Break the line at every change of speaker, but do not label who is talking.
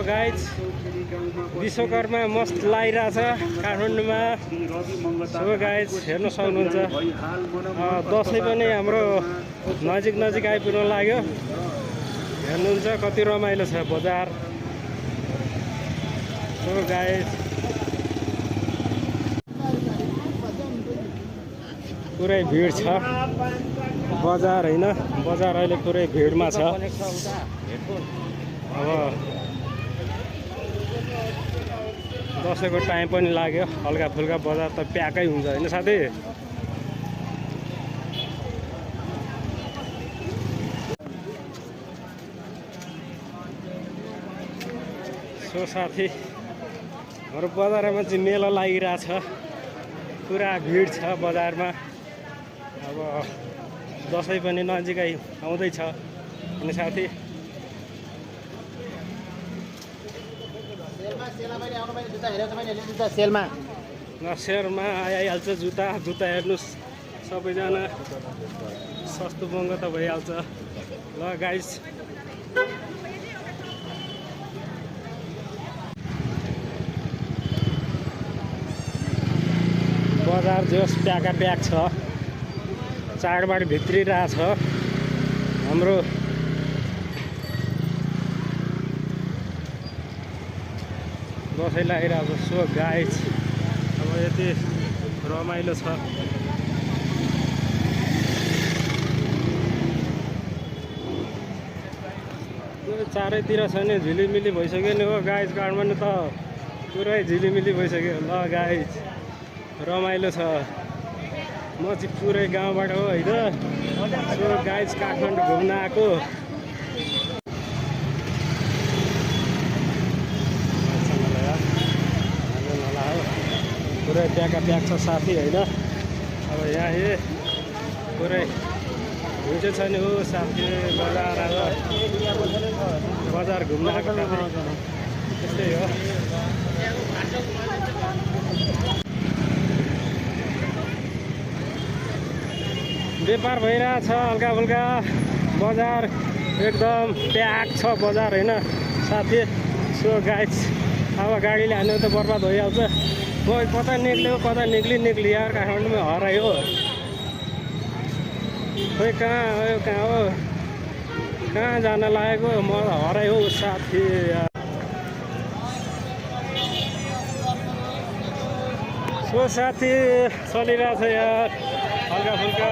Guys Vishwakarma मस्त लागिरहेछ काठमाडौँमा। सो गाइज हेर्न सक्नुहुन्छ दसैँ पनि हाम्रो नजिक नजिक आइपुग्न लाग्यो। हेर्नुहुन्छ कति रमाइलो छ बजार। सो गाइज पुरै भिड छ बजार हैन, बजार अहिले पुरै भिडमा छ। अब दसैँको टाइम पनि लाग्यो, हल्का फुल्का बजार त प्याकै हुन्छ हैन साथी। सो साथी हाम्रो बजारमा चाहिँ मेला लागिरहेछ, पुरा भिड छ बजारमा। अब दसैँ पनि नजिकै आउँदैछ अनि साथी सेलमा आइहाल्छ जुत्ता हेर्नुहोस् सबैजना, सस्तो महँगो त भइहाल्छ। ल गाइस बजार जोस प्याका प्याक छ, चाडबाड भित्रिरहेछ हाम्रो। दसैँ लागिरहेको सो गाइस अब यति रमाइलो छ। चारैतिर छ नि झिलिमिली भइसक्यो नि हो गाइस, काठमाडौँ त पुरै झिलिमिली भइसक्यो। ल गाइस रमाइलो छ, म चाहिँ पुरै गाउँबाट हो होइन। सो गाइस काठमाडौँ घुम्न आएको। पुरै प्याका प्याक छ साथी होइन। अब यहाँ पुरै भिडियो छ नि हो साथी। बजार घुम्न आएको त्यस्तै हो। व्यापार भइरहेछ हल्का फुल्का, बजार एकदम प्याक छ बजार होइन साथी। सो गाइस अब गाडीले हान्यो त बर्बाद भइहाल्छ। म कता निक्ल्यो निक्ली यार, काठमाडौँमा हरायो। खोइ कहाँ हो कहाँ जान लागेको, म हरायो साथी। सो साथी चलिरहेछ यार हल्का फुल्का।